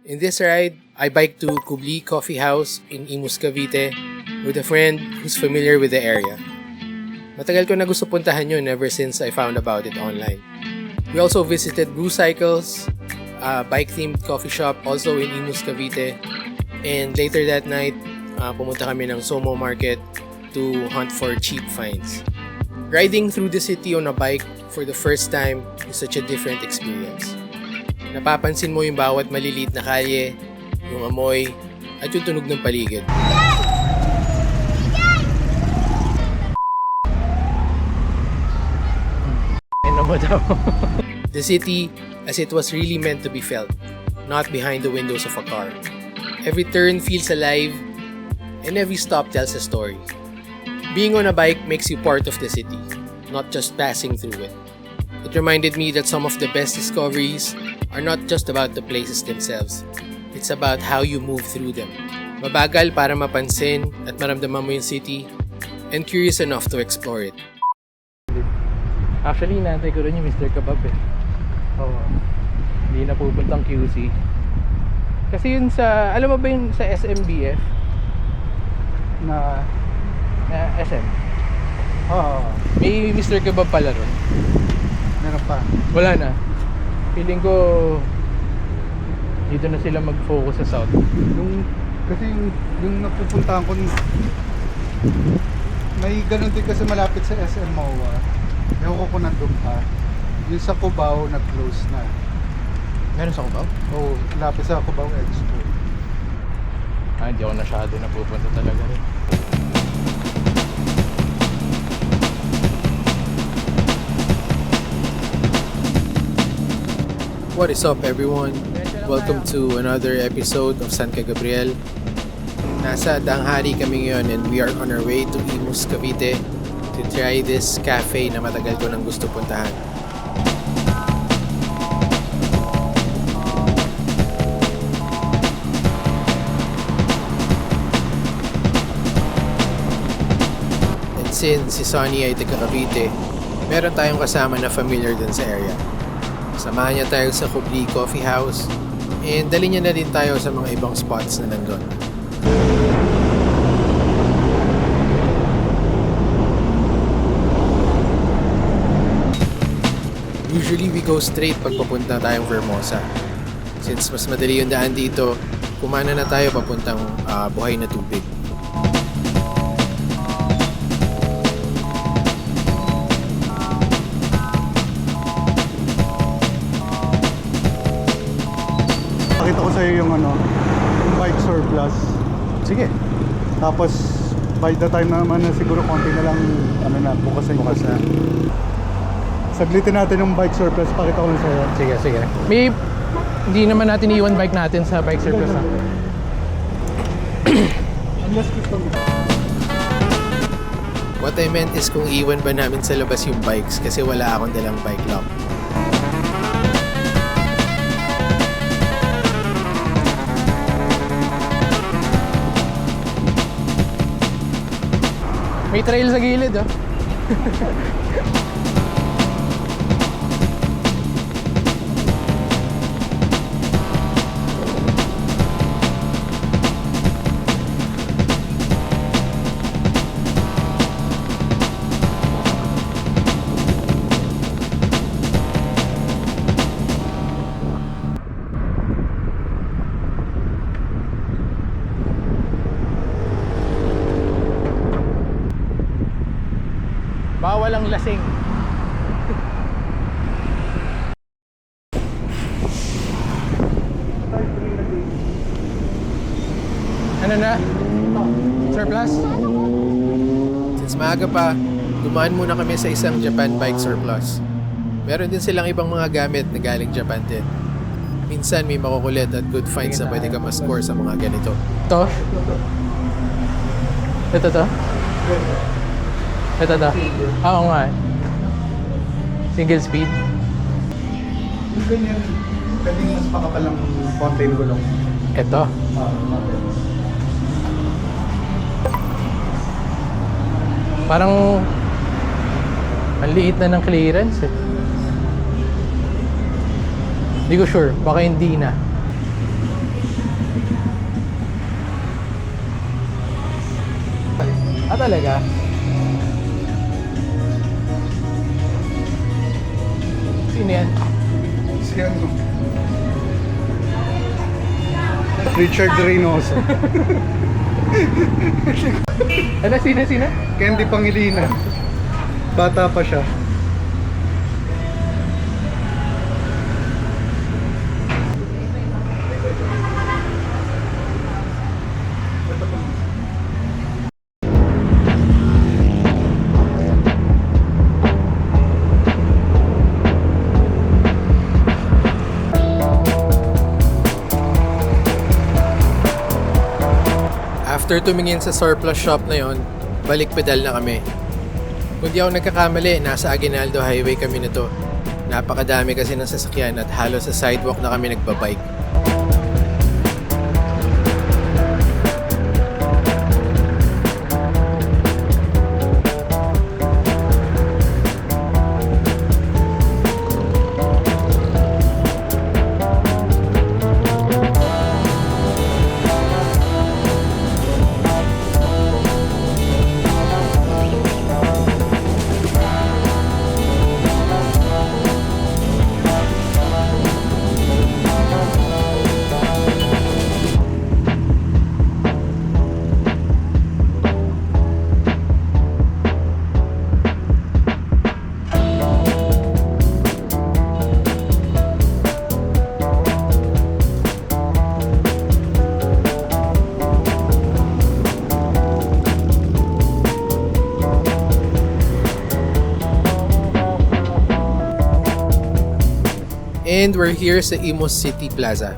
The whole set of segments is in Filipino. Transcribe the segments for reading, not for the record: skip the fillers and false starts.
In this ride, I bike to Kubli Coffee House in Imus, Cavite with a friend who's familiar with the area. Matagal ko na gusto puntahan yun ever since I found about it online. We also visited Brew Cycles, a bike-themed coffee shop also in Imus, Cavite. And later that night, pumunta kami ng Somo Market to hunt for cheap finds. Riding through the city on a bike for the first time is such a different experience. Napapansin mo yung bawat maliliit na kalye, yung amoy, at yung tunog ng paligid. The city as it was really meant to be felt, not behind the windows of a car. Every turn feels alive, and every stop tells a story. Being on a bike makes you part of the city, not just passing through it. It reminded me that some of the best discoveries are not just about the places themselves. It's about how you move through them. Mabagal para mapansin at maramdaman mo yung city, and curious enough to explore it. Actually, natin ko rin yung Mr. Kebab eh. Oo. Hindi na pupuntang QC. Kasi yun sa, alam mo ba yun sa SMBF? Na SM? Oo. May Mr. Kebab pala ron. Meron pa. Wala na. Feeling ko dito na sila mag-focus sa South. Kasi yung napupuntahan ko, may ganun din kasi malapit sa SM MOA. Ewan ko kung nandun pa. Yung sa Cubao, nag-close na. Meron sa Cubao? Oo, lapit sa Cubao Expo. Hindi ako nasyado napupunta talaga rin. What is up everyone? Welcome to another episode of San Gabriel. Nasa Danghari kami ngayon and we are on our way to Imus, Cavite to try this cafe na matagal ko nang gusto puntahan. And since si Sonny ay taga Cavite, meron tayong kasama na familiar din sa area. Samahan niya tayo sa Kubli Coffee House and dali niya na din tayo sa mga ibang spots na nandun. Usually we go straight pag papunta tayong Vermosa. Since mas madali yung daan dito, kumana na tayo papuntang Buhay na Tubig. Pakita ko sa'yo yung yung bike surplus. Sige. Tapos, by the time naman na siguro konti na lang, bukas na. Saglitin natin yung bike surplus, pakita ko lang sa'yo. Sige. Hindi naman natin iwan bike natin sa bike surplus na. Unless gusto mo. What I meant is kung iwan ba namin sa labas yung bikes kasi wala akong dalang bike lock. May trail sa gilid oh. Bawal ang lasing. Ano na? Surplus? Since maaga pa, dumaan muna kami sa isang Japan bike surplus. Meron din silang ibang mga gamit na galing Japan din. Minsan may makukulit at good finds na pwede ka ma-score sa mga ganito. Ito? Ito? Ito. Oo nga. Single speed. Yung ganyan, pwedeng mas pakapalang konti yung gulong. Ito. Parang ang liit na ng clearance eh. Hindi ko sure, baka hindi na. Ah, talaga? Sino yan? Si ano? Richard Reynoso. Ano, sino? Candy Pangilinan. Bata pa siya. After tumingin sa surplus shop na yon, balik pedal na kami. Kung di ako nagkakamali, nasa Aguinaldo Highway kami nito. Napakadami kasi ng sasakyan at halos sa sidewalk na kami nagbabike. And we're here sa Imus City Plaza.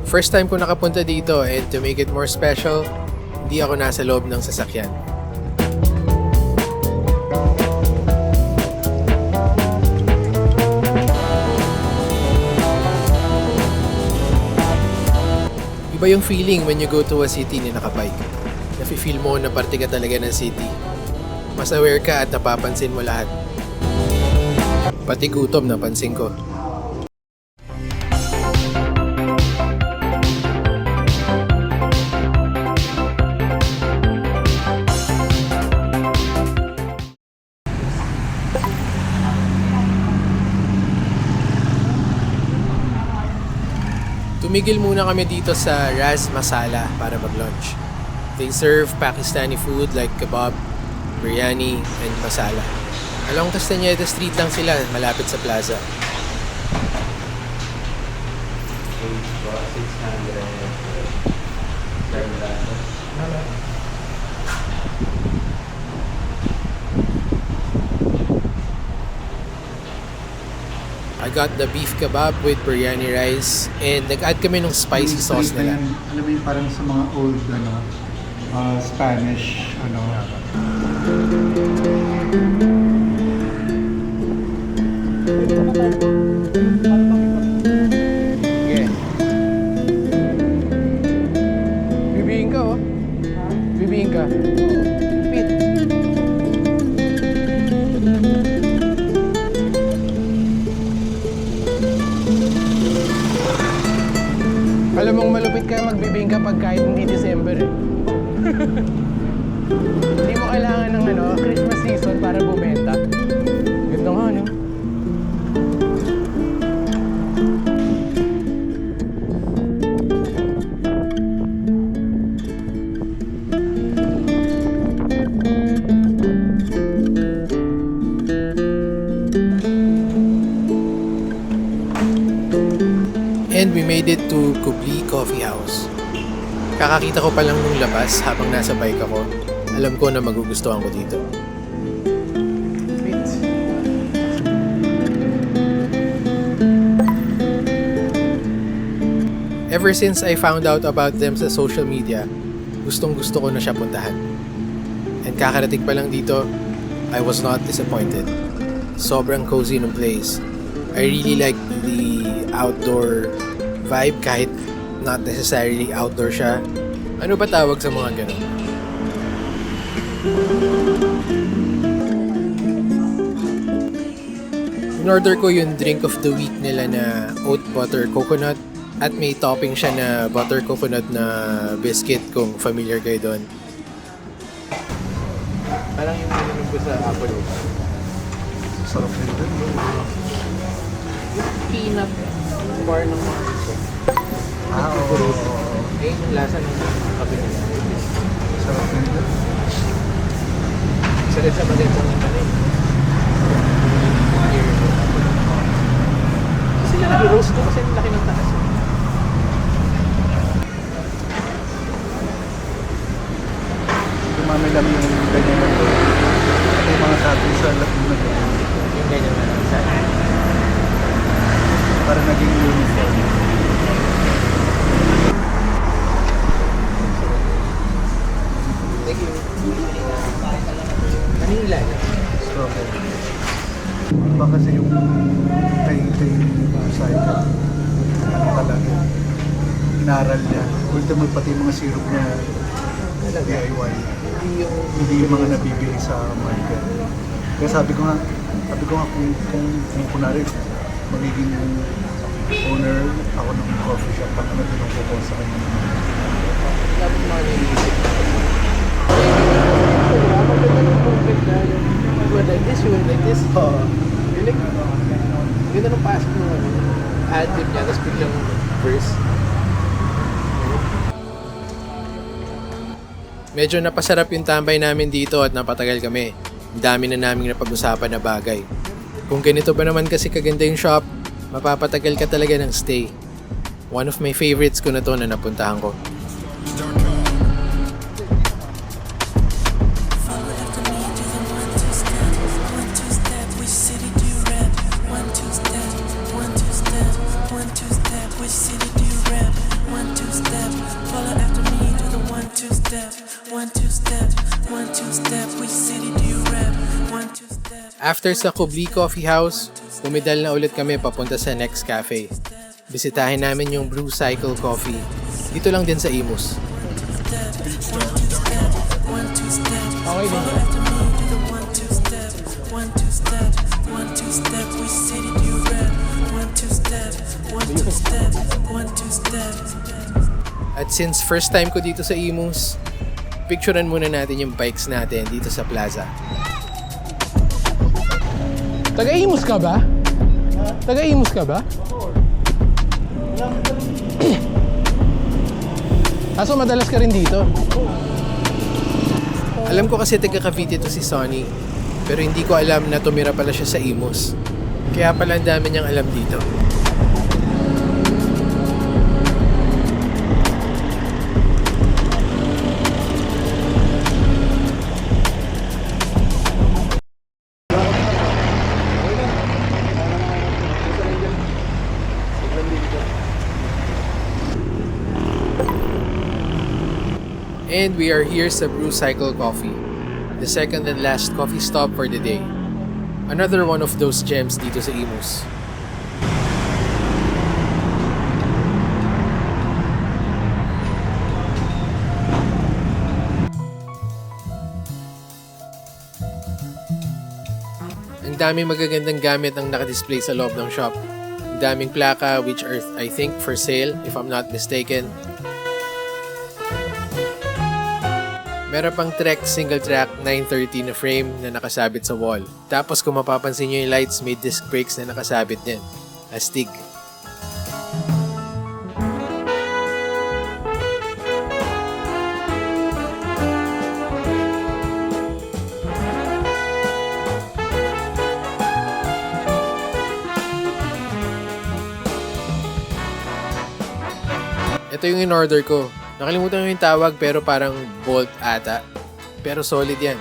First time ko nakapunta dito and to make it more special, hindi ako nasa loob ng sasakyan. Iba yung feeling when you go to a city na nakabike. Nafe-feel mo na parte ka talaga ng city. Mas aware ka at napapansin mo lahat. Pati gutom napansin ko. Tumigil muna kami dito sa Raz Masala para mag-lunch. They serve Pakistani food like kebab, biryani, and masala. Along Castañeda Street lang sila, malapit sa plaza. I got the beef kebab with biryani rice and nag-add kami ng spicy sauce nila. Alam mo yung parang sa mga old Spanish Yeah. Bibihin ka, oh. Bibihin ka. Pit. Alam mong malupit ka magbibing kapag kahit hindi December eh. Hindi mo kailangan ng Christmas season para bumenta. Ganda nga, no? And we made it to Kubli Coffee House. Kakakita ko pa lang nung labas habang nasa bike ako. Alam ko na magugustuhan ko dito. Ever since I found out about them sa social media, gustong gusto ko na siya puntahan. And kakarating pa lang dito, I was not disappointed. Sobrang cozy ng place. I really like the outdoor vibe kahit not necessarily outdoor siya. Ano ba tawag sa mga ganun? In-order ko yung drink of the week nila na oat butter coconut at may topping siya na butter coconut na biscuit kung familiar kayo doon. Parang yung naninom ko sa Apple. Sarap din din. Peanut bar ng Marco. Oo. Eh, yung lasa ng kape nila. Sarap din din. Isa rin sa magandang naman eh. Kasi sila nag-roast ko kasi laki ng taas. Umami lang yung ganyan na to. Yung mga dati sa Laguna ganyan. Yung ganyan na lang sa Para naging uniform. Thank you. Manila. Strawberry. Iba kasi yung kay cycle. Ano talaga. Inaral niya. Ultimate pati yung mga syrup niya. DIY. Hindi yung mga nabibili sa market. Kaya sabi ko nga kung kunwari magiging owner ako ng coffee shop, pag ano din ang kukuha sa kanya. Dapat mga naiisip. Maganda ng perfect na yung you would like this, you would like this. Really? Ganda nung pasok ng ad-lib niya, tapos biglang verse. Medyo napasarap yung tambay namin dito at napatagal kami. Ang dami na naming napag-usapan na bagay. Kung ganito ba naman kasi kaganda yung shop, mapapatagal ka talaga ng stay. One of my favorites ko na to na napuntahan ko. After sa Kubli Coffee House, pumidal na ulit kami papunta sa next cafe. Bisitahin namin yung Brew Cycle Coffee. Dito lang din sa Imus. Okay din yan. At since first time ko dito sa Imus, picturean muna natin yung bikes natin dito sa plaza. Taga-Imus ka ba? Taga-Imus ka ba? Kaso madalas ka rin dito. Alam ko kasi taga Cavite to si Sonny, pero hindi ko alam na tumira pala siya sa Imus. Kaya pala ang dami niyang alam dito. And we are here sa Brew Cycle Coffee, the second and last coffee stop for the day. Another one of those gems dito sa Imus. Ang daming magagandang gamit ang nakadisplay sa loob ng shop. Ang daming plaka which are I think for sale if I'm not mistaken. Meron pang Trek single track 930 na frame na nakasabit sa wall. Tapos kung mapapansin nyo yung lights, may disc brakes na nakasabit din. Astig. Ito yung in-order ko. Nakalimutan ko yung tawag pero parang Bolt ata. Pero solid yan.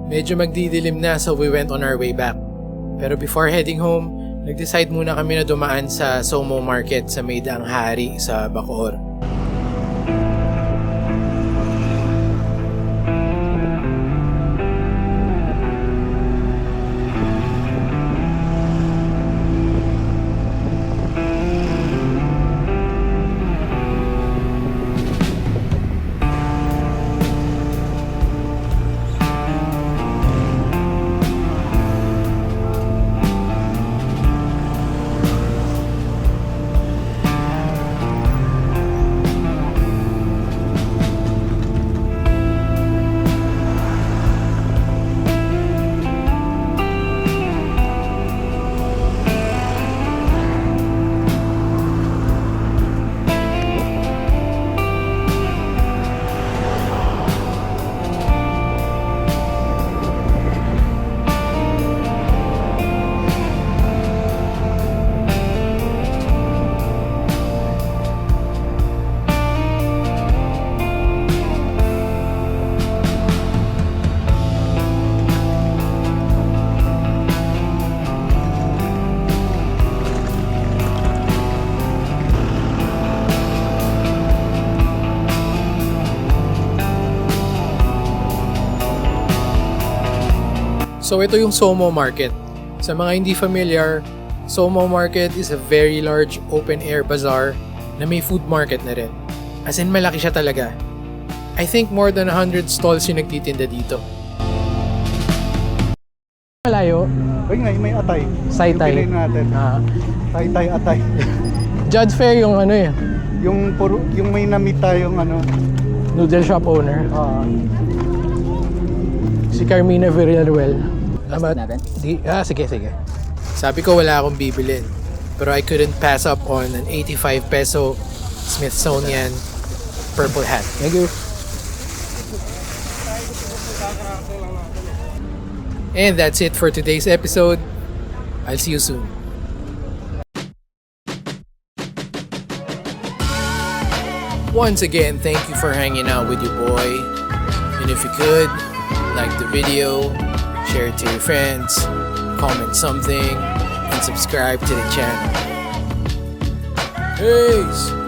Medyo magdidilim na so we went on our way back. Pero before heading home, nag-decide muna kami na dumaan sa Somo Market sa Maydaang Hari sa Bacoor. So ito yung Somo Market. Sa mga hindi familiar, Somo Market is a very large open-air bazaar na may food market na rin. As in, malaki siya talaga. I think more than 100 stalls yung nagtitinda dito. Malayo, Ay nga, may atay. Saytay. Yung piliin natin. Tay-tay atay. Judge Fair yung ano eh, yung may na-meet tayong ano. noodle shop owner. Si Carmina Villanuel. Sige. Sabi ko wala akong bibilin. Pero I couldn't pass up on an 85 peso Smithsonian purple hat. Thank you. And that's it for today's episode. I'll see you soon. Once again, thank you for hanging out with your boy. And if you could, like the video, share it to your friends, comment something, and subscribe to the channel. Peace!